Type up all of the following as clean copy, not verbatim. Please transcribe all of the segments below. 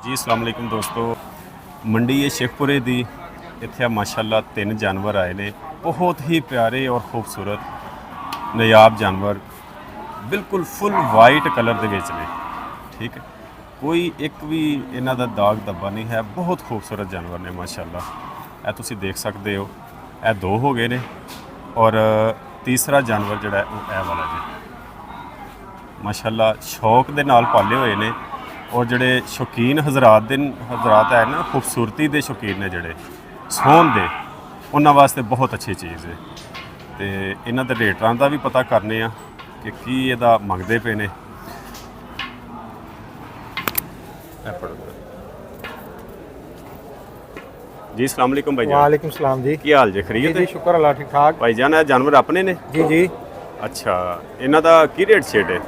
जी अस्सलाम वालेकुम दोस्तों, मंडी ये शेखपुरे दी इत्थे माशाल्लाह 3 जानवर आए ने, बहुत ही प्यारे और खूबसूरत नायाब जानवर, बिल्कुल फुल वाइट कलर दे विच ने। ठीक है, कोई एक भी इन्हां दा दाग धब्बा नहीं है, बहुत खूबसूरत जानवर ने माशाल्लाह। ਇਹ ਤੁਸੀਂ देख सकते हो, ਇਹ 2 हो गए ने और तीसरा जानवर जिहड़ा ਉਹ ਇਹ वाला जी माशाल्लाह शौक दे नाल पाले हुए ने। और ਜਿਹੜੇ ਸ਼ੌਕੀਨ ਹਜ਼ਰਾਤ ਹੈ ਨਾ, ਖੂਬਸੂਰਤੀ ਦੇ ਸ਼ੌਕੀਨ ਨੇ, ਜਿਹੜੇ ਸੋਹਣ ਦੇ, ਉਹਨਾਂ ਵਾਸਤੇ ਬਹੁਤ ਅੱਛੀ ਚੀਜ਼ ਹੈ। ਤੇ ਇਹਨਾਂ ਦੇ ਰੇਟਾਂ ਦਾ ਵੀ ਪਤਾ ਕਰਨੇ ਆ ਕਿ ਕੀ ਇਹਦਾ ਮੰਗਦੇ ਪਏ ਨੇ। जी अस्सलाम वालेकुम भाईजान। वालेकुम सलाम जी। की हाल जे? खरीद जी शुक्र अल्लाह ठीक ठाक। भाईजान ਇਹ जानवर ਆਪਣੇ ਨੇ? जी जी। ਅੱਛਾ, ਇਹਨਾਂ ਦਾ ਕੀ ਰੇਟ ਛੇਟ ਹੈ?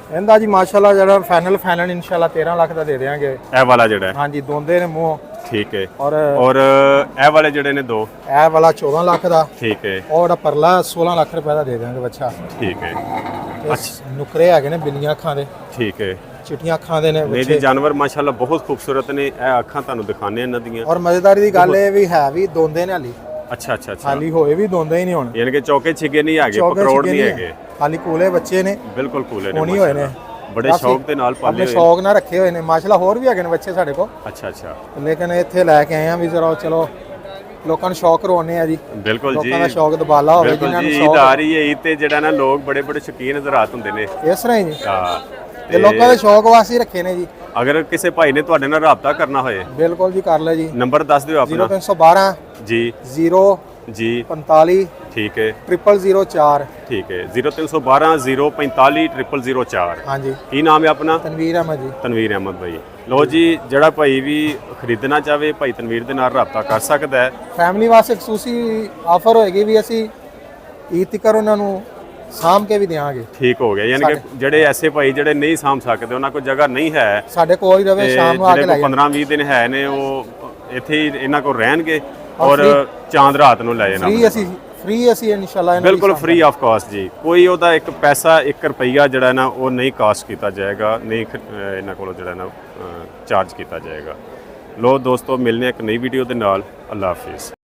ਇਹਦਾ ਜੀ ਮਾਸ਼ਾਅੱਲਾ ਜਿਹੜਾ ਫਾਈਨਲ ਇਨਸ਼ਾਅੱਲਾ 13 ਲੱਖ ਦਾ ਦੇ ਦੇਵਾਂਗੇ। ਇਹ ਵਾਲਾ ਜਿਹੜਾ ਹੈ? ਹਾਂਜੀ, ਦੋਂਦੇ ਨੇ ਮੂੰਹ। ਠੀਕ ਹੈ। ਔਰ ਇਹ ਵਾਲੇ ਜਿਹੜੇ ਨੇ 2? ਇਹ ਵਾਲਾ 14 ਲੱਖ ਦਾ। ਠੀਕ ਹੈ। ਔਰ ਜਿਹੜਾ ਪਰਲਾ 16 ਲੱਖ ਰੁਪਏ ਦਾ ਦੇ ਦੇਵਾਂਗੇ ਬੱਚਾ। ਠੀਕ ਹੈ। ਅੱਛਾ, ਨੁਕਰੇ ਹੈਗੇ ਨੇ ਬਿੱਲੀਆਂ ਅੱਖਾਂ ਦੇ। ਠੀਕ ਹੈ। ਚਿੱਟੀਆਂ ਅੱਖਾਂ ਦੇ ਨੇ ਨਹੀਂ ਜੀ, ਜਾਨਵਰ ਮਾਸ਼ਾਅੱਲਾ ਬਹੁਤ ਖੂਬਸੂਰਤ ਨੇ। ਇਹ ਅੱਖਾਂ ਤੁਹਾਨੂੰ ਦਿਖਾਣੇ ਇਹਨਾਂ ਦੀਆਂ। ਔਰ ਮਜ਼ੇਦਾਰੀ ਦੀ ਗੱਲ ਇਹ ਵੀ ਹੈ ਵੀ ਦੋਂਦੇ ਨੇ ਹਾਲੀ। ਅੱਛਾ ਅੱਛਾ ਅੱਛਾ, ਹਾਲੀ ਹੋਏ ਵੀ ਦੋਂਦੇ ਹੀ ਨਹੀਂ ਹੁਣ। ਯਾਨੀ ਕਿ ਚੌਕੇ ਛਿਗੇ ਨਹੀਂ ਹੈਗੇ, ਪਕਰੋੜ ਨਹੀਂ ਹੈਗੇ, ਹਾਲੀ ਕੂਲੇ ਬੱਚੇ ਨੇ। ਬਿਲਕੁਲ ਕੂਲੇ ਨੇ, ਹੋਣੀ ਹੋਏ ਨੇ, ਬੜੇ ਸ਼ੌਕ ਦੇ ਨਾਲ ਪਾਲੇ ਆਪਣੇ ਸ਼ੌਕ ਨਾਲ ਰੱਖੇ ਹੋਏ ਨੇ ਮਾਸ਼ਾਅੱਲਾ। ਹੋਰ ਵੀ ਹੈਗੇ ਨੇ ਬੱਚੇ ਸਾਡੇ ਕੋਲ। ਅੱਛਾ ਅੱਛਾ, ਲੇਕਿਨ ਇੱਥੇ ਲੈ ਕੇ ਆਏ ਆ ਵੀ ਜ਼ਰਾ ਚਲੋ ਲੋਕਾਂ ਨੂੰ ਸ਼ੌਕ ਕਰਵਾਉਣੇ ਆ ਜੀ। ਬਿਲਕੁਲ ਜੀ, ਲੋਕਾਂ ਦਾ ਸ਼ੌਕ ਦਬਾਲਾ ਹੋਵੇ ਜਿਨ੍ਹਾਂ ਨੂੰ ਸ਼ੌਕ ਆ ਰਹੀ ਹੈ। ਈਦ ਤੇ ਜਿਹੜਾ ਨਾ ਲੋਕ ਬੜੇ ਬੜੇ ਸ਼ੌਕੀਨ ਹਜ਼ਰਾਤ ਹੁੰਦੇ ਨੇ ਇਸ ਤਰ੍ਹਾਂ ਹੀ ਜੀ। ਹਾਂ, ਤੇ ਲੋਕਾਂ ਦੇ ਸ਼ੌਕ ਵਾਸਤੇ ਰੱਖੇ ਨੇ ਜੀ। ਅਗਰ ਕਿਸੇ ਭਾਈ ਨੇ ਤੁਹਾਡੇ ਨਾਲ ਰਾਬਤਾ ਕਰਨਾ ਹੋਏ, ਬਿਲਕੁਲ ਜੀ ਕਰ ਲੈ ਜੀ। ਨੰਬਰ ਦੱਸ ਦਿਓ ਆਪਣਾ। 0312 ਜੀ 0 ਜੀ 45 ਠੀਕ ਹੈ 0004। ਠੀਕ ਹੈ, 0312 045 0004। ਹਾਂਜੀ, ਕੀ ਨਾਮ ਹੈ ਆਪਣਾ? ਤਨਵੀਰ ਅਹਿਮਦ ਜੀ। ਤਨਵੀਰ ਅਹਿਮਦ ਭਾਈ। ਲੋ ਜੀ, ਜਿਹੜਾ ਭਾਈ ਵੀ ਖਰੀਦਣਾ ਚਾਹਵੇ ਭਾਈ ਤਨਵੀਰ ਦੇ ਨਾਲ ਰਾਬਤਾ ਕਰ ਸਕਦਾ ਹੈ। ਫੈਮਿਲੀ ਵਾਸਤੇ ਖਸੂਸੀ ਆਫਰ ਹੋਏਗੀ ਵੀ ਅਸੀਂ ਈਦ ਤੱਕ ਉਹਨਾਂ ਨੂੰ ਸਾਂਭ ਕੇ ਵੀ ਦੇਵਾਂਗੇ। ਠੀਕ ਹੋ ਗਿਆ, ਯਾਨੀ ਕਿ ਜਿਹੜੇ ਐਸੇ ਭਾਈ ਜਿਹੜੇ ਨਹੀਂ ਸਾਂਭ ਸਕਦੇ, ਉਹਨਾਂ ਕੋਲ ਜਗ੍ਹਾ ਨਹੀਂ ਹੈ, ਸਾਡੇ ਕੋਲ ਹੀ ਰਵੇ, ਸ਼ਾਮ ਨੂੰ ਆ ਕੇ ਲੈ ਜਾਓ। 15-20 ਦਿਨ ਹੈ ਨੇ, ਉਹ ਇੱਥੇ ਹੀ ਇਹਨਾਂ ਕੋਲ ਰਹਿਣਗੇ ਔਰ ਚਾਂਦ ਰਾਤ ਨੂੰ ਲੈ ਜਾਣਾ। ਫ੍ਰੀ ਅਸੀਂ ਇਨਸ਼ਾਅੱਲਾ ਬਿਲਕੁਲ ਫ੍ਰੀ ਆਫ ਕਾਸਟ ਜੀ। ਕੋਈ ਉਹਦਾ 1 ਪੈਸਾ 1 ਰੁਪਈਆ ਜਿਹੜਾ ਨਾ ਉਹ ਨਹੀਂ ਕਾਸਟ ਕੀਤਾ ਜਾਏਗਾ, ਨਹੀਂ ਇਹਨਾਂ ਕੋਲੋਂ ਜਿਹੜਾ ਨਾ ਚਾਰਜ ਕੀਤਾ ਜਾਏਗਾ। ਲੋ ਦੋਸਤੋ, ਮਿਲਨੇ ਇੱਕ ਨਈ ਵੀਡੀਓ ਦੇ ਨਾਲ। ਅੱਲਾ ਹਾਫਿਜ਼।